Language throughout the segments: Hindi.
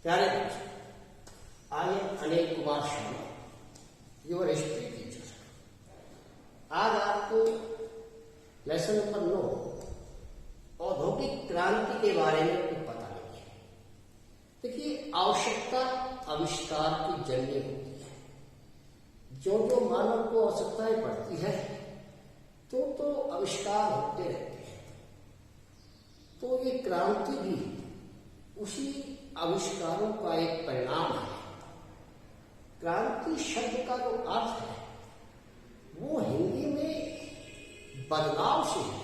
प्यारे बच्चों, I am Anil Kumar Sharma, your history teacher. आज आपको लेसन नंबर 9 औद्योगिक क्रांति के बारे में कुछ पता नहीं है। देखिए, आवश्यकता आविष्कार की जननी होती है। जो जो मानव को आवश्यकताएं पड़ती है तो आविष्कार होते रहते हैं। तो ये क्रांति भी उसी आविष्कारों का एक परिणाम है। क्रांति शब्द का जो अर्थ है वो हिंदी में बदलाव से है,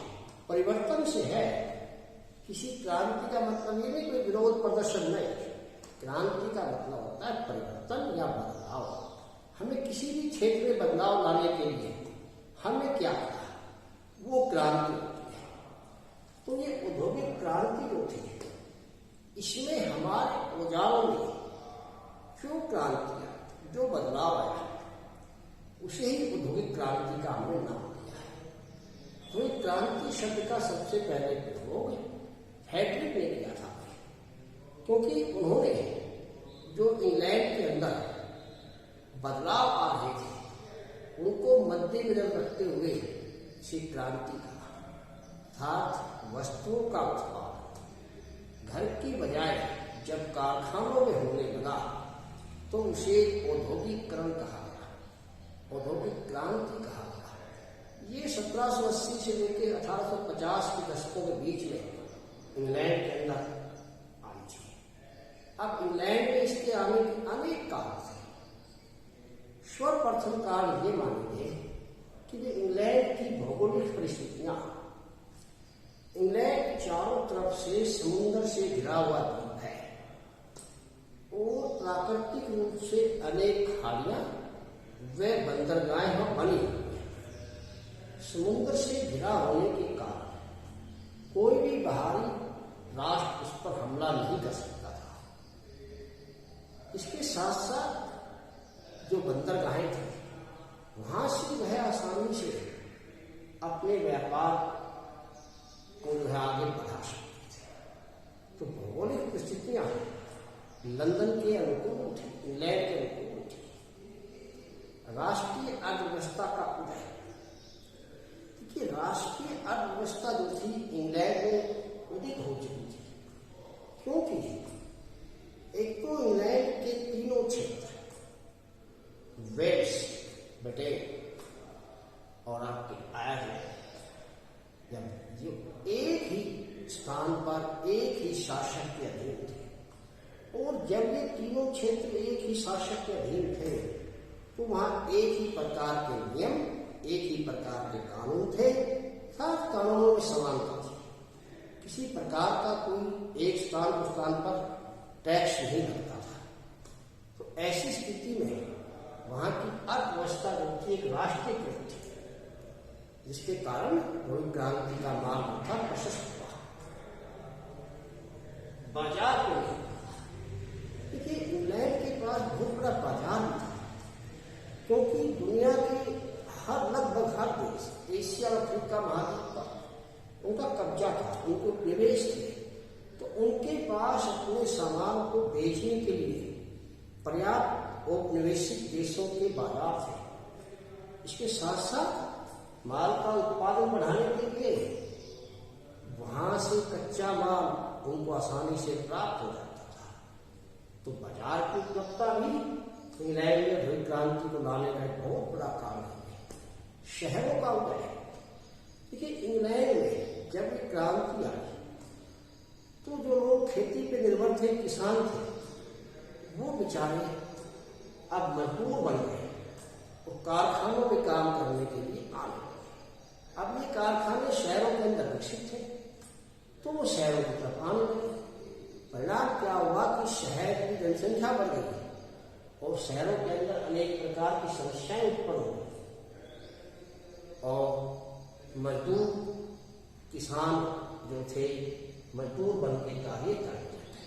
परिवर्तन से है। किसी क्रांति का मतलब ये नहीं कोई विरोध प्रदर्शन नहीं। क्रांति का मतलब होता है परिवर्तन या बदलाव। हमें किसी भी क्षेत्र में बदलाव लाने के लिए हमें क्या करना, वो क्रांति होती है। तो ये औद्योगिक क्रांति जो थी, इसमें हमारे औजारों में जो क्रांति आई, जो बदलाव आया, उसे ही औद्योगिक क्रांति का हमने नाम दिया है। तो ये क्रांति शब्द का सबसे पहले प्रयोग हेनरी ने किया था, क्योंकि उन्होंने जो इंग्लैंड के अंदर बदलाव आ रहे थे उनको मद्देनजर रखते हुए इसे क्रांति कहा। अर्थात वस्तुओं का उत्पादन घर की बजाय जब कारखानों में होने लगा तो उसे औद्योगिकरण कहा गया, औद्योगिक क्रांति कहा गया। ये 1780 से लेकर 1850 के दशकों के बीच में इंग्लैंड के अंदर आई थी। अब इंग्लैंड में इसके आने के अनेक कारण थे। सर्वप्रथम कारण ये मानेंगे कि जो इंग्लैंड की भौगोलिक परिस्थितियां, इंग्लैंड चारों तरफ से समुद्र से घिरा हुआ द्वीप है और प्राकृतिक रूप से अनेक खाड़ियां व बंदरगाहें वहां बनी हुई हैं। समुद्र से घिरा होने के कारण कोई भी बाहरी राष्ट्र उस पर हमला नहीं कर सकता था। इसके साथ साथ जो बंदरगाहें थी, वहां से वह आसानी से अपने व्यापार को जो है आगे बढ़ा सकते थे। तो भौगोलिक परिस्थितियां लंदन के अनुकूल थी, इंग्लैंड के अनुकूल थी। राष्ट्रीय अर्थव्यवस्था का उदय, देखिए राष्ट्रीय अर्थव्यवस्था जो थी इंग्लैंड में उदित हो चुकी थी, क्योंकि एक तो इंग्लैंड के तीनों क्षेत्र वेल्स, ब्रिटेन और आपके आयरलैंड, जब जो एक ही स्थान पर एक ही शासक के अधीन थे, और जब ये तीनों क्षेत्र एक ही शासक के अधीन थे तो वहां एक ही प्रकार के नियम, एक ही प्रकार के कानून थे। हर कानूनों में समानता थी। किसी प्रकार का कोई एक स्थान उस स्थान पर टैक्स नहीं लगता था। तो ऐसी स्थिति में वहां की अर्थव्यवस्था जो थी एक राष्ट्रीयकृत थी, जिसके कारण औद्योगिक क्रांति का मार्ग था प्रशस्त हुआ। बाजार को देखिए, इंग्लैंड के पास बहुत बड़ा बाजार था, क्योंकि दुनिया के लगभग हर देश, एशिया और अफ्रीका महाद्वीप पर उनका कब्जा था, उनको निवेश थे। तो उनके पास अपने सामान को बेचने के लिए पर्याप्त औपनिवेशिक देशों के बाजार थे। इसके साथ साथ माल का उत्पादन बढ़ाने के लिए वहां से कच्चा माल उनको आसानी से प्राप्त हो जाता था। तो बाजार की उपलब्धता भी इंग्लैंड में औद्योगिक क्रांति को लाने का एक बहुत बड़ा कारण है। शहरों का उदय, देखिए इंग्लैंड में जब ये क्रांति आई तो जो लोग खेती पे निर्भर थे, किसान थे, वो बेचारे अब मजदूर बन गए और कारखानों में काम करने के लिए आने लगे। अब ये कारखाने शहरों के अंदर विकसित थे तो वो शहरों की तरफ आने लगे। परिणाम क्या हुआ कि शहर की जनसंख्या बढ़ गई और शहरों के अंदर अनेक प्रकार की समस्याएं उत्पन्न हो गई और मजदूर किसान जो थे मजदूर बन के कार्य करते थे।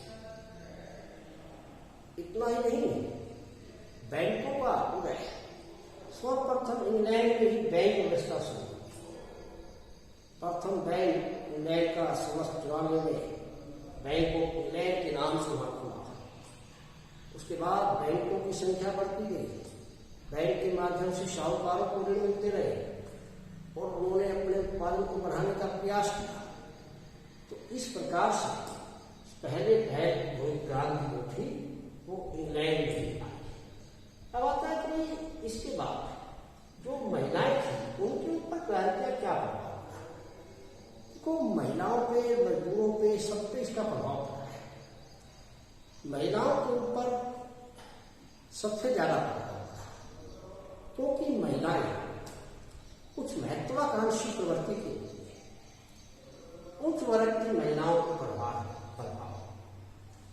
इतना ही नहीं, बैंकों का उदय, सर्वप्रथम इंग्लैंड में ही बैंक व्यवस्था शुरू हुई। प्रथम बैंक इंग्लैंड का 1694 में बैंक ऑफ इंग्लैंड के नाम से वहां खुला। उसके बाद बैंकों की संख्या बढ़ती गई, बैंक के माध्यम से साहूकारों को ऋण मिलते रहे और उन्होंने अपने उत्पादन को बढ़ाने का प्रयास किया। तो इस प्रकार से पहले जो क्रांति जो थी वो इंग्लैंड में आई। अब आता है कि इसके बाद जो महिलाएं थी उनके ऊपर क्रांति का क्या प्रभाव था। देखो, महिलाओं पे, मजदूरों पे, सब पे इसका प्रभाव पड़ा है। महिलाओं के ऊपर सबसे ज्यादा प्रभाव पड़ा क्योंकि महिलाएं कुछ महत्वाकांक्षी प्रवृत्ति के लिए उच्च वर्ग की महिलाओं को प्रभाव,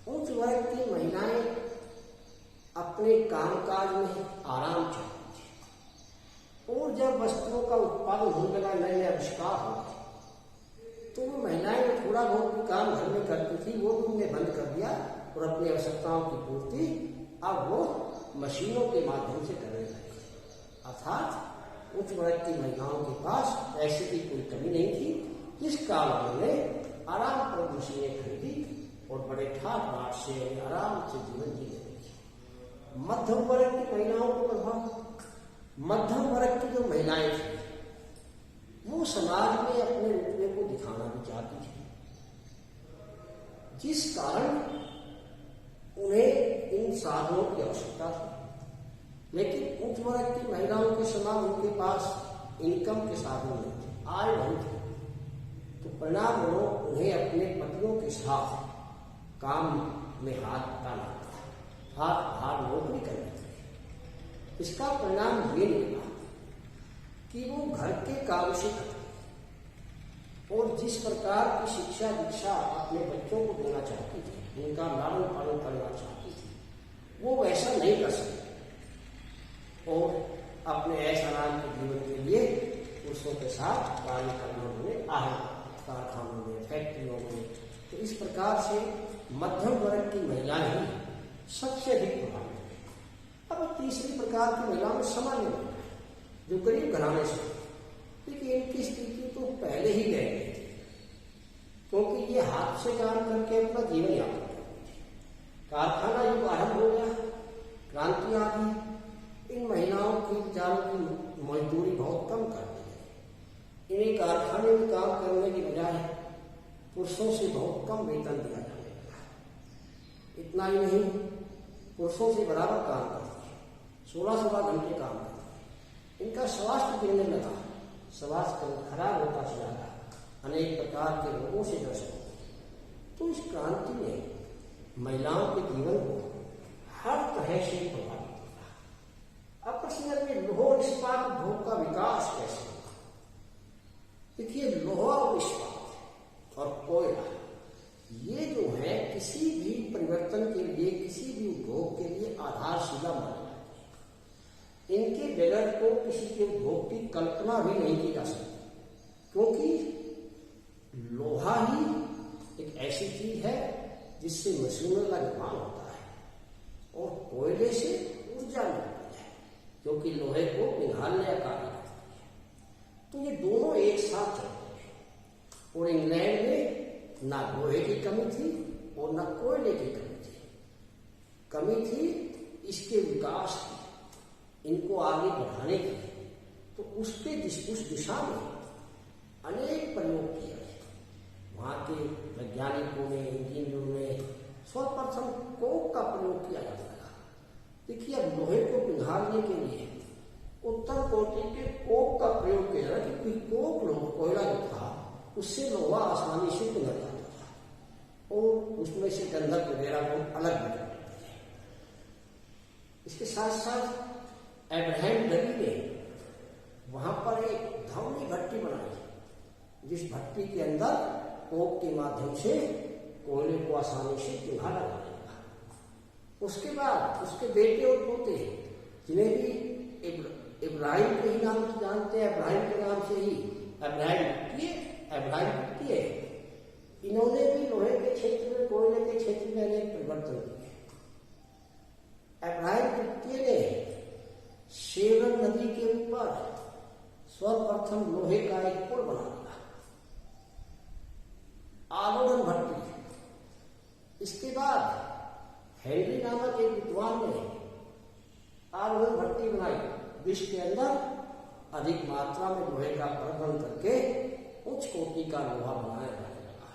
उच्च वर्ग की महिलाएं अपने कामकाज में आराम चाहती थी और जब वस्तुओं का उत्पादन होने लगा, नए नए आविष्कार हो गए, तो वो महिलाएं जो थोड़ा बहुत भी काम घर में करती थी वो भी उन्हें बंद कर दिया और अपनी आवश्यकताओं की पूर्ति अब वो मशीनों के माध्यम से करने लगे। अर्थात उच्च वर्ग की महिलाओं के पास पैसे की कोई कमी नहीं थी। इस कारण उन्होंने आराम पर मशीनें खरीदी और बड़े ठाट बाट से आराम से जीवन जीने लगी। मध्यम वर्ग की महिलाओं को प्रभाव, मध्यम वर्ग की जो महिलाएं थी वो समाज में अपने रुतबे को दिखाना भी चाहती थी, जिस कारण उन्हें इन साधनों की आवश्यकता थी। लेकिन उच्च वर्ग की महिलाओं के समान उनके पास इनकम के साधन नहीं थे, आय नहीं थे। तो परिणाम उन्हें अपने पतियों के साथ काम में हाथ डालना था, हाथ नौकरी करनी थी। इसका परिणाम ये निकला कि वो घर के काम से करते और जिस प्रकार की शिक्षा दीक्षा अपने बच्चों को देना चाहती थी, उनका लालन पालन करना चाहती थी, वो वैसा नहीं कर सकती और अपने ऐसा आराम के जीवन के लिए पुरुषों के साथ कार्य करना उन्हें आए, कारखानों में, फैक्ट्रियों में। तो इस प्रकार से मध्यम वर्ग की महिलाएं ही सबसे अधिक प्रभावित हुई। अब तीसरी प्रकार की महिलाओं में सामान्य महिला जो गरीब घराने से, लेकिन इनकी स्थिति तो पहले ही गई थी क्योंकि ये हाथ से काम करके अपना जीवन यापन करती थी। कारखाना युग आरंभ हो गया, क्रांति आ गई, इन महिलाओं की बेचारों की मजदूरी बहुत कम कर दी गई। इन्हें कारखाने में काम करने की बजाय पुरुषों से बहुत कम वेतन दिया जाने लगा। इतना ही नहीं, पुरुषों से बराबर काम करती है, 16-16 घंटे काम करती है। इनका स्वास्थ्य गिरने लगा, स्वास्थ्य खराब होता चला गया, अनेक प्रकार के रोगों से ग्रस्त हो। तो इस क्रांति ने महिलाओं के जीवन को हर तरह से प्रभावित किया। अब प्रश्न है लौह इस्पात उद्योग का विकास कैसे हुआ। देखिए, लोहा और इस्पात और कोयला ये जो है किसी भी परिवर्तन के लिए, किसी भी उद्योग के लिए आधारशिला मानी जाती है। इनके बगैर तो किसी के उद्योग की कल्पना भी नहीं की जा सकती, क्योंकि लोहा ही एक ऐसी चीज है जिससे मशीनों का निर्माण होता है और कोयले से ऊर्जा मिलती है क्योंकि लोहे को पिघालने का कार्य करती है। तो ये दोनों एक साथ चलते हैं और इंग्लैंड में ना लोहे की कमी थी और ना कोयले की कमी थी। कमी थी इसके विकास की, इनको आगे बढ़ाने की। तो उसके उस दिशा में अनेक प्रयोग किए गए। वहां के वैज्ञानिकों ने, इंजीनियरों ने सर्वप्रथम कोक का प्रयोग किया जाता था। देखिए, अब लोहे को पिघालने के लिए उत्तर कोटि के कोक का प्रयोग किया जाता, क्योंकि कोक कोयला जो था उससे लोहा आसानी से पिघल जाता था और उसमें से गंधक वगैरह को अलग कर देते थे। इसके साथ साथ अब्राहम डली ने वहां पर एक धवनी भट्टी बनाई, जिस भट्टी के अंदर कोक के माध्यम से कोयले को आसानी से पिघाला जाने लगा। उसके बाद उसके बेटे और पोते, जिन्हें भी इब्राहिम के ही नाम से जानते हैं, इब्राहिम के नाम से ही इब्राहिम द्वितीय, इन्होंने भी लोहे के क्षेत्र में, कोयले के क्षेत्र में अनेक परिवर्तन किए। इब्राहिम द्वितीय ने सेवन नदी के ऊपर सर्वप्रथम लोहे का एक पुल बना दिया, आलोड़न भट्टी। इसके बाद हेनरी नामक एक विद्वान ने आग में भट्टी बनाई, जिसके अंदर अधिक मात्रा में लोहे का प्रबंध करके उच्च कोटि का लोहा बनाया जाने लगा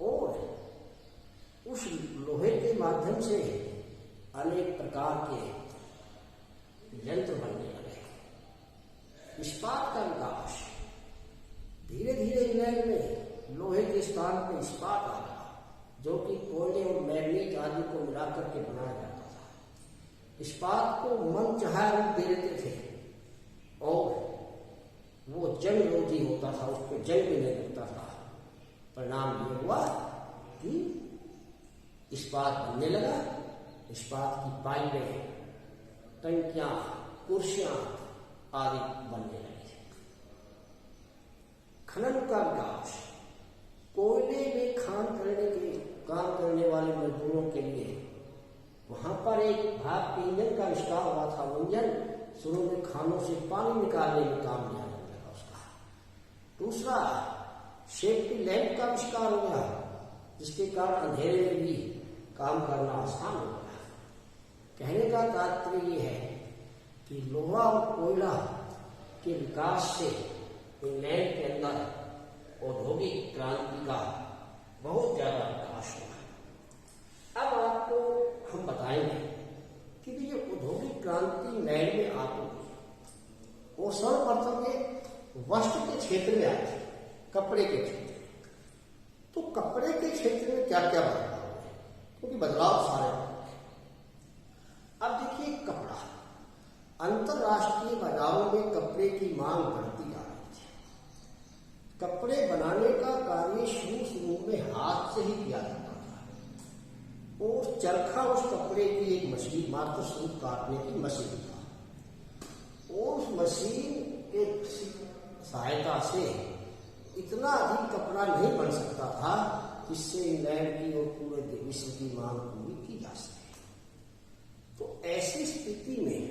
और उस लोहे के माध्यम से अनेक प्रकार के यंत्र बनने लगे। इस्पात का विकास धीरे धीरे इंग्लैंड में लोहे के स्थान पर इस्पात आ गया, जो कि कोयले और मैग्नीज आदि को मिलाकर के बनाया जाता था। इस्पात को मन चाहा रूप दे देते थे और वो जंग रोधी होता था, उस पर जंग भी नहीं लगता था। परिणाम ये हुआ कि इस्पात बनने लगा। इस्पात की पाइपें, टंकियां, कुर्सियां आदि बनने लगी। खनन का विकास, कोयले में खान करने के काम करने वाले मजदूरों के लिए वहां पर एक भाप के इंजन का आविष्कार हुआ था। वो इंजन शुरू में खानों से पानी निकालने में काम लिया जाने लगा उसका। दूसरा, सेफ्टी लैंप का आविष्कार हो गया, जिसके कारण अंधेरे में भी काम करना आसान हो गया। कहने का तात्पर्य यह है कि लोहा और कोयला के विकास से इंग्लैंड के अंदर औद्योगिक क्रांति का बहुत ज्यादा विकास हुआ। अब आपको हम बताएंगे कि ये औद्योगिक क्रांति इंग्लैंड में आती वो सर्वप्रथम के वस्त्र के क्षेत्र में आई, कपड़े के क्षेत्र में। तो कपड़े के क्षेत्र में क्या क्या बदलाव हुए, क्योंकि बदलाव सारे। अब देखिए, कपड़ा, अंतरराष्ट्रीय बाजारों में कपड़े की मांग बढ़ती जा रही थी। कपड़े बनाने का कार्य शुरू में हाथ से ही किया जाता था और चरखा उस कपड़े की एक मशीन, मात्र सूत काटने की मशीन था। और उस मशीन के सहायता से इतना अधिक कपड़ा नहीं बन सकता था जिससे इंग्लैंड की और पूरे विश्व की मांग पूरी की जा सके। तो ऐसी स्थिति में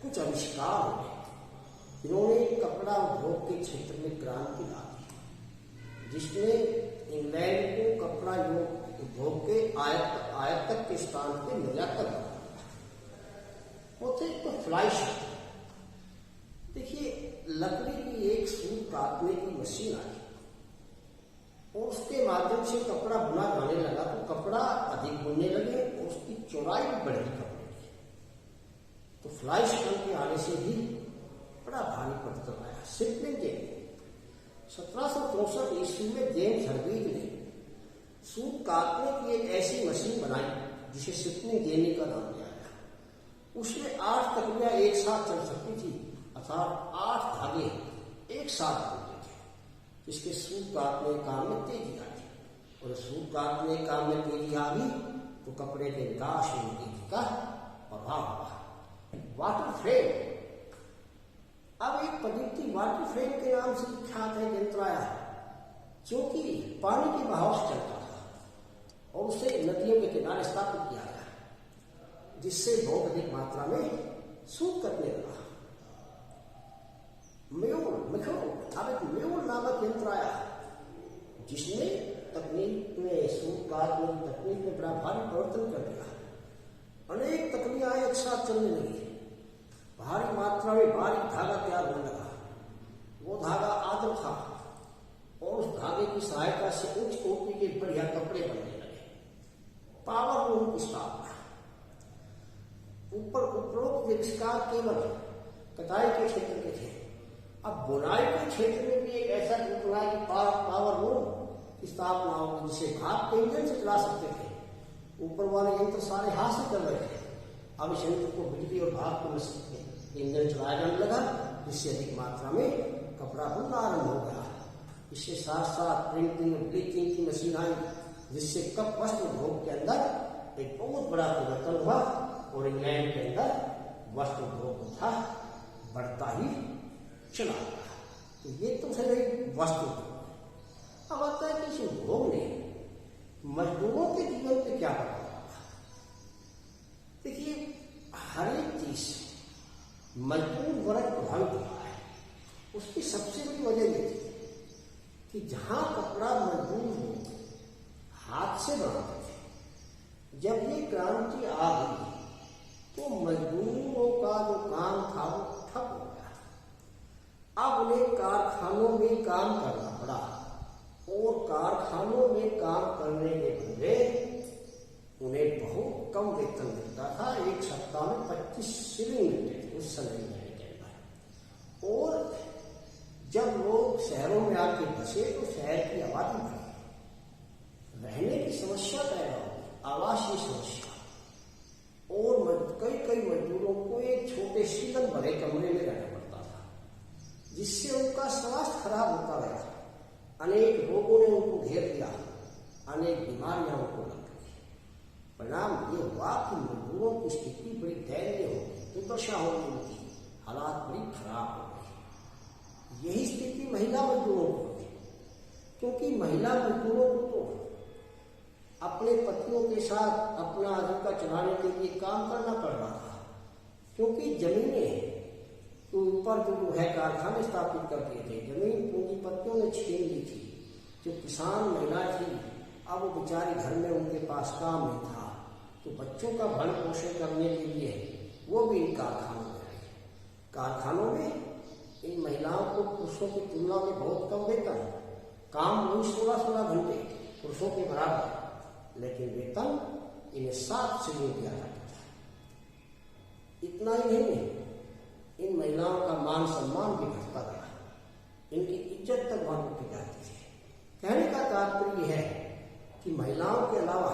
कुछ आविष्कार हुए जिन्होंने कपड़ा उद्योग के क्षेत्र में क्रांति ला दी, जिसने इंग्लैंड को कपड़ा उद्योग के आयातक के स्थान पे निर्यातक बना दिया। वो थे तो फ्लाइश। देखिए, लकड़ी की एक सूत काटने की मशीन आई और उसके माध्यम से कपड़ा बुना जाने लगा। तो कपड़ा अधिक बुनने लगे और उसकी चौड़ाई भी बढ़ी कपड़े की। तो फ्लाई स्टॉल के आने से भी बड़ा भारी परिवर्तन आया। सिपलिंग के 1764 ईस्वी में जेम्स हर्बीज ने सूत काटने की एक ऐसी मशीन बनाई जिसे सिपलिंग जेनी का नाम दिया गया। उसमें 8 तकलियां एक साथ चल सकती थी, अर्थात 8 धागे एक साथ बनते थे, जिसके सूत काटने काम में तेजी आई। और सूत काटने काम में तेजी आ गई तो कपड़े के विकास में तेजी का प्रभाव हुआ। वाटर फ्रेम, अब एक पद्धति वाटर फ्रेम के नाम से विख्यात है यंत्र आया, जो कि पानी के बहाव से चलता था और उसे नदियों के किनारे स्थापित किया गया, जिससे बहुत अधिक मात्रा में सूत कटने लगा। अब एक म्यूल नामक यंत्र आया, जिसने तकनीक में सूत काटने की तकनीक में बड़ा भारी परिवर्तन कर दिया। अनेक तकनीयां एक साथ चलने लगी, भारी मात्रा में भारी धागा तैयार होने लगा। वो धागा आर्द्र था और उस धागे की सहायता से उच्च कोटि के बढ़िया कपड़े बनने लगे। पावर लूम की स्थापना। उपरोक्त आविष्कार केवल कटाई के क्षेत्र के थे। अब बुनाई के क्षेत्र में भी एक ऐसा निकला कि पावर लूम की स्थापना होगी, जिसे भाप के इंजन से चला सकते थे। ऊपर वाले यंत्र सारे हाथ से कर रहे थे, अब इस यंत्र को बिजली और भाप के इंजन चलाया जाने लगा, जिससे अधिक मात्रा में कपड़ा बनना आरंभ हो गया। इसके साथ साथ प्रिंटिंग और ब्लीचिंग की मशीन आई, जिससे कप वस्त्र उद्योग के अंदर एक बहुत बड़ा परिवर्तन हुआ और इंग्लैंड के अंदर वस्त्र उद्योग था बढ़ता ही चला गया। तो ये तो है वस्त्र उद्योग। अब आता है कि इस उद्योग ने मजदूरों के जीवन पे क्या प्रभाव पड़ा। देखिए, हर एक चीज मजदूर वर्ग प्रभावित हुआ है। उसकी सबसे बड़ी वजह ये थी कि जहां कपड़ा मजदूर लोग हाथ से बनाते थे, जब ये क्रांति आ गई तो मजदूरों का जो काम था वो ठप हो गया। अब उन्हें कारखानों में काम करना पड़ा और कारखानों में काम करने के बदले उन्हें बहुत कम वेतन मिलता था। एक सप्ताह में 25 शिलिंग मिलते थे उस समय में कहना। और जब लोग शहरों में आके बसे तो शहर की आबादी बढ़ी, रहने की समस्या पैदा होगी, आवासीय समस्या, और कई कई मजदूरों को एक छोटे शीतल भरे कमरे में रहना पड़ता था, जिससे उनका स्वास्थ्य खराब होता गया। अनेक रोगों ने उनको घेर लिया, अनेक बीमारियां उनको लग गई। परिणाम ये हुआ कि मजदूरों की स्थिति बड़ी दयनीय हो गई, दुर्दशा हो गई, उनकी हालात बड़ी खराब हो गई। यही स्थिति महिला मजदूरों को हुई, क्योंकि महिला मजदूरों को तो अपने पतियों के साथ अपना आजीविका चलाने के लिए काम करना पड़ रहा था, क्योंकि जमीनें तो ऊपर जो है कारखाने स्थापित करते थे, जमीन पूंजीपतियों ने छीन ली थी। जो किसान महिला थी, अब वो बेचारी घर में उनके पास काम नहीं था, तो बच्चों का भरण पोषण करने के लिए वो भी इन कारखानों में आई। कारखानों में इन महिलाओं को पुरुषों की तुलना में बहुत कम वेतन, काम वही 16-16 घंटे पुरुषों के बराबर, लेकिन वेतन इन्हें 7 शिलिंग दिया जाता था। इतना ही नहीं, इन महिलाओं का मान सम्मान भी घटता गया, इनकी इज्जत तक वहां की जाती थी। कहने का तात्पर्य है कि महिलाओं के अलावा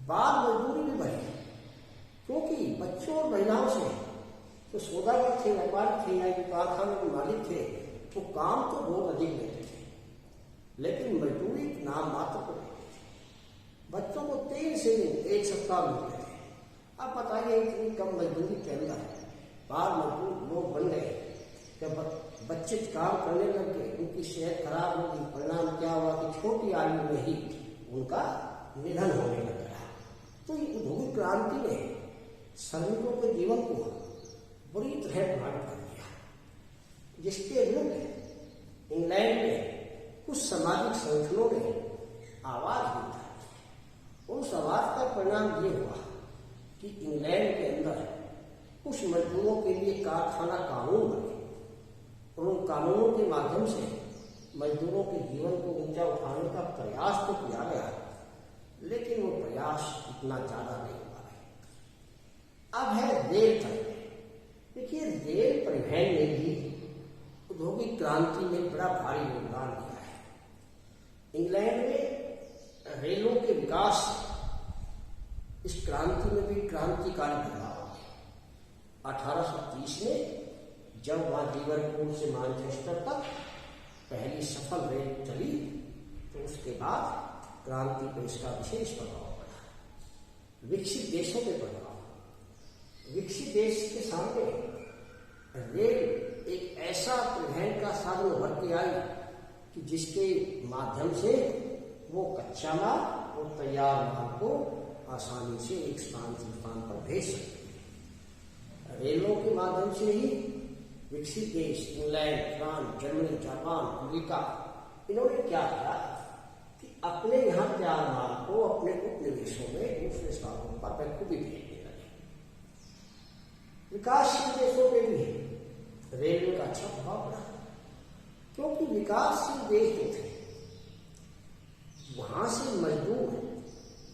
बाल मजदूरी भी बढ़ी, क्योंकि बच्चों और महिलाओं से जो सौदागर थे, व्यापारी थे या जो कारखाने के मालिक थे, वो काम तो बहुत अधिक लेते थे, लेकिन मजदूरी नाम मात्र को लेते थे। बच्चों को 3 शिलिंग एक सप्ताह मिलते थे। अब बताइए इतनी कम मजदूरी के अंदर बाल मजदूर लोग बन गए। जब बच्चे काम करने लग गए, उनकी सेहत खराब होगी। परिणाम क्या हुआ कि छोटी आयु में ही उनका निधन होने लग गया। तो ये औद्योगिक क्रांति ने श्रमिकों के जीवन को बुरी तरह प्रभावित कर दिया, जिसके विरुद्ध इंग्लैंड में कुछ सामाजिक संगठनों ने आवाज भी उठाई। उस आवाज का परिणाम ये हुआ कि इंग्लैंड के अंदर कुछ मजदूरों के लिए कारखाना कानून बने, और उन कानूनों के माध्यम से मजदूरों के जीवन को ऊंचा उठाने का प्रयास तो किया गया, लेकिन वो प्रयास इतना ज्यादा नहीं हुआ है। अब है रेल परिवहन। देखिए, रेल परिवहन ने भी औद्योगिक क्रांति में बड़ा भारी योगदान दिया है। इंग्लैंड में रेलों के विकास इस क्रांति में भी क्रांतिकारी बदलाव हुए। 1830 में जब वहां लिवरपूल से मैनचेस्टर तक पहली सफल रेल चली, तो उसके बाद क्रांति पर इसका विशेष प्रभाव पड़ा। विकसित देशों पे प्रभाव, विकसित देश के सामने रेल एक ऐसा परिवहन का साधन उभर के आई कि जिसके माध्यम से वो कच्चा माल और तैयार माल को आसानी से एक स्थान से स्थान पर भेज सकते हैं। रेलों के माध्यम से ही विकसित देश England, France, Germany, Japan, America, इन्होंने क्या किया कि अपने यहाँ तैयार माल को अपने उपनिवेशों में दूसरे स्थानों पर बखूबी भेजने लगे। विकासशील देशों में भी रेलवे का अच्छा प्रभाव पड़ा, क्योंकि विकासशील देश जो थे वहां से मजदूर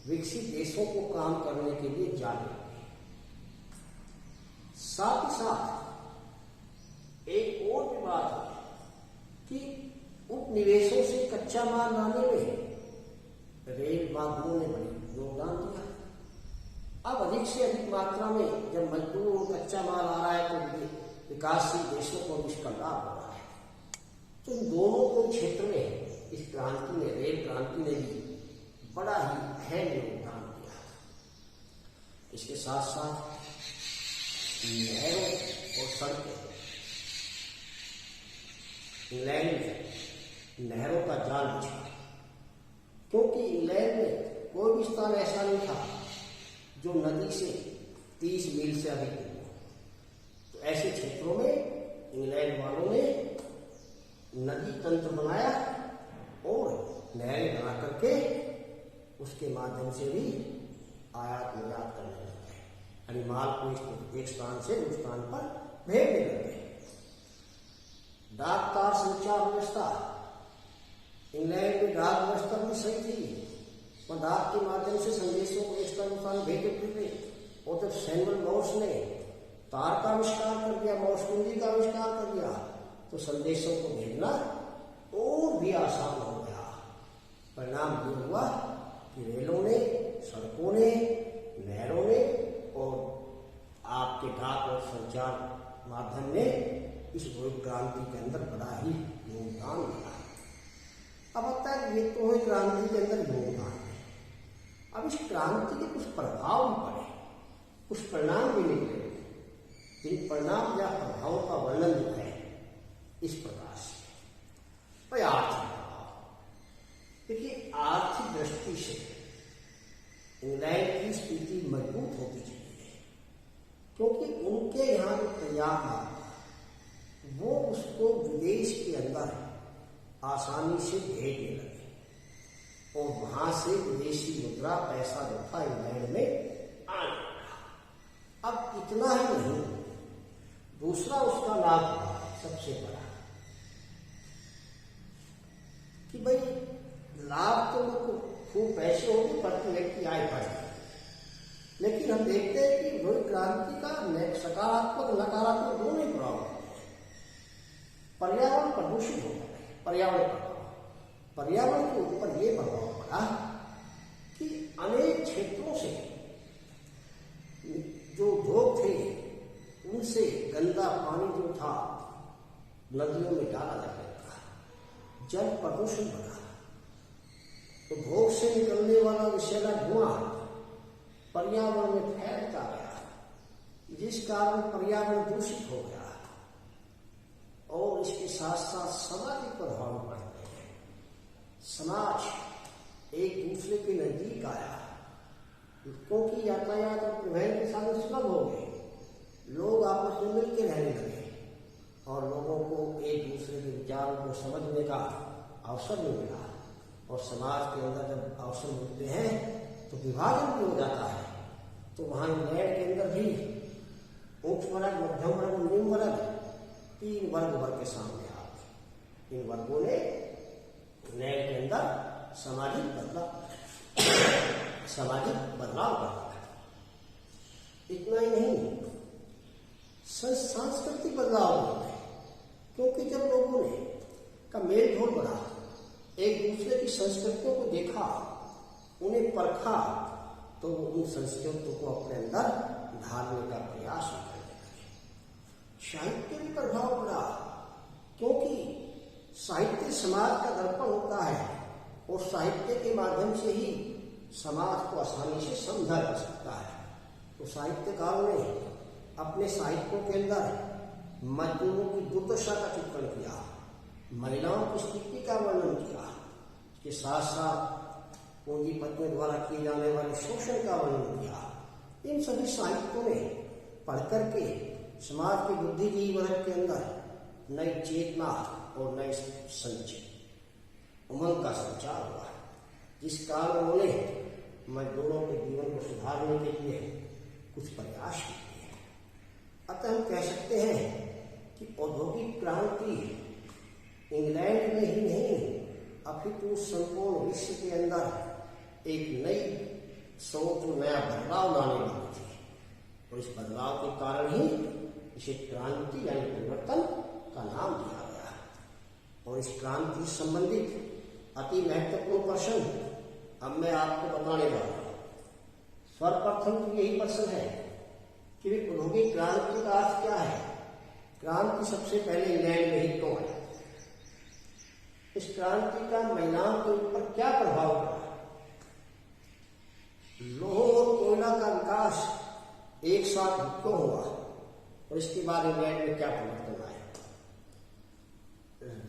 विकसित देशों को काम करने के लिए जाने लगे। साथ ही साथ एक और भी बात है कि उपनिवेशों से कच्चा माल लाने में रेल मार्गों ने बड़ी योगदान दिया। अब अधिक से अधिक मात्रा में जब मजदूर और कच्चा माल आ रहा है तो विकासशील देशों को इसका लाभ हो रहा है। तो इन दोनों को क्षेत्र में इस क्रांति ने, रेल क्रांति ने भी बड़ा ही अहम योगदान दिया। इसके साथ साथ नहरों और सड़कें, इंग्लैंड में नहरों का जाल बिछा, क्योंकि इंग्लैंड में कोई भी स्थान ऐसा नहीं था जो नदी से 30 मील से अधिक दूर हो। तो ऐसे क्षेत्रों में इंग्लैंड वालों ने नदी तंत्र बनाया और नहरें बना करके उसके माध्यम से भी आयात निर्यात करने लग गए, यानी माल को एक स्थान से दूसरे स्थान पर भेजने लग गए। डाक तार संचार व्यवस्था, इंग्लैंड में डाक व्यवस्था भी सही थी, और डाक के माध्यम से संदेशों को एक स्थान स्थान भेजे थे। और जब सैमुअल मॉर्स ने तार का आविष्कार कर दिया, मॉर्स कुंजी का आविष्कार कर दिया, तो संदेशों को भेजना और भी आसान हो गया। परिणाम ये हुआ कि रेलों ने, सड़कों ने, नहरों ने और आपके डाक और संचार माध्यम ने इस क्रांति के अंदर बड़ा ही योगदान दिया। अब आता है ये तो है क्रांति के अंदर योगदान है। अब इस क्रांति के कुछ प्रभाव भी पड़े, कुछ परिणाम भी निकले। इन परिणाम या प्रभावों का वर्णन जो है इस प्रकार से। भाई आर्थिक प्रभाव, देखिए आर्थिक दृष्टि से इंग्लैंड की स्थिति मजबूत होती चली है, क्योंकि उनके यहाँ जो तैयार माल वो उसको विदेश के अंदर आसानी से भेजने लगे, और वहां से विदेशी मुद्रा पैसा जो था इंग्लैंड में आने लगा। अब इतना ही नहीं, दूसरा उसका लाभ हुआ सबसे बड़ा कि भाई लाभ तो उनको खूब पैसे होंगे, प्रति व्यक्ति आय बढ़े, लेकिन हम देखते हैं कि वही क्रांति का सकारात्मक नकारात्मक दोनों ही प्रभाव होते हैं। पर्यावरण प्रदूषित हो गया, पर्यावरण के ऊपर ये प्रभाव पड़ा कि अनेक क्षेत्रों से जो उद्योग थे उनसे गंदा पानी जो था नदियों में डाला जाने लगा, जल प्रदूषण बढ़ा, उद्योग से निकलने वाला विषैला धुआं पर्यावरण में फैलता गया, जिस कारण पर्यावरण दूषित हो गया, और इसके साथ साथ सामाजिक प्रभाव पड़ते हैं। समाज एक दूसरे के नजदीक आया, क्योंकि यातायात और परिवहन के साधन सुलभ हो गए, लोग आपस में मिलकर रहने लगे, और लोगों को एक दूसरे के विचारों को समझने का अवसर मिला। और समाज के अंदर जब अवसर मिलते हैं तो विभाजन भी हो जाता है। तो वहाँ इंग्लैंड के अंदर भी उच्च वर्ग, मध्यम वर्ग, निम्न वर्ग, तीन वर्ग के सामने आ गए। इन वर्गों ने इंग्लैंड के अंदर सामाजिक बदलाव कर दिया। इतना ही नहीं, सांस्कृतिक बदलाव होते हैं, क्योंकि जब लोगों ने का मेल जोल बढ़ा, एक दूसरे की संस्कृतियों को देखा, उन्हें परखा, तो वो उन संस्कृतियों को अपने अंदर ढालने का प्रयास करने लगे। साहित्य भी प्रभाव पड़ा, क्योंकि साहित्य समाज का दर्पण होता है, और साहित्य के माध्यम से ही समाज को आसानी से समझा जा सकता है। तो साहित्यकारों ने अपने साहित्यों के अंदर मजदूरों की दुर्दशा का चित्रण किया, महिलाओं की स्थिति का वर्णन किया, इसके साथ साथ पूंजीपतियों द्वारा किए जाने वाले शोषण का वर्णन किया। इन सभी साहित्यों ने पढ़ करके समाज के बुद्धिजीवी वर्ग के अंदर नई चेतना और नए उमंग का संचार हुआ, जिस कारण उन्होंने मजदूरों के जीवन को सुधारने के लिए कुछ प्रयास किए। अतः हम कह सकते हैं कि औद्योगिक क्रांति इंग्लैंड में ही नहीं, अपितु संपूर्ण विश्व के अंदर एक नई सोच, नया बदलाव लाने वाली थी, और इस बदलाव के कारण ही इसे क्रांति यानी परिवर्तन का नाम दिया गया। और इस क्रांति से संबंधित अति महत्वपूर्ण प्रश्न अब मैं आपको बताने जा रहा हूं। सर्वप्रथम तो यही प्रश्न है कि औद्योगिक क्रांति का अर्थ क्या है। क्रांति सबसे पहले इंग्लैंड में ही क्यों है, इस क्रांति का महिलाओं के ऊपर क्या प्रभाव पड़ा, लौह और कोयला का विकास एक साथ क्यों हुआ, और इसके बाद इंग्लैंड में क्या परिवर्तन आया।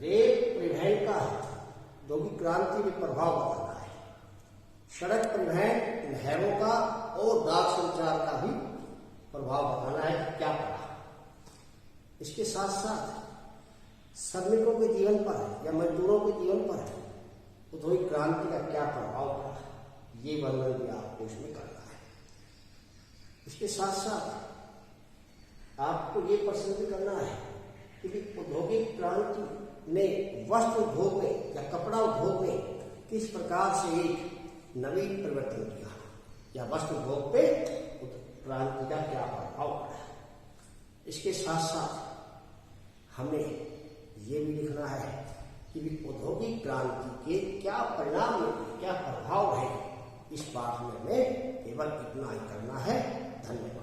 रेल परिवहन का औद्योगिक क्रांति में प्रभाव बताना है, सड़क परिवहन, नहरों का और डाक संचार का भी प्रभाव बताना है कि क्या पड़ा। इसके साथ साथ श्रमिकों के जीवन पर या मजदूरों के जीवन पर औद्योगिक क्रांति का क्या प्रभाव पड़ा, ये वर्णन भी आपको इसमें करना है। इसके साथ साथ आपको ये प्रश्न भी करना है कि औद्योगिक क्रांति ने वस्त्र उद्योग में या कपड़ा उद्योग में किस प्रकार से एक नवीन परिवर्तन किया, या वस्त्र उद्योग पे क्रांति का क्या प्रभाव पड़ा। इसके साथ साथ हमें ये भी लिखना है कि औद्योगिक क्रांति के क्या परिणाम क्या प्रभाव है। इस पाठ में हमें केवल इतना ही करना है। धन्यवाद।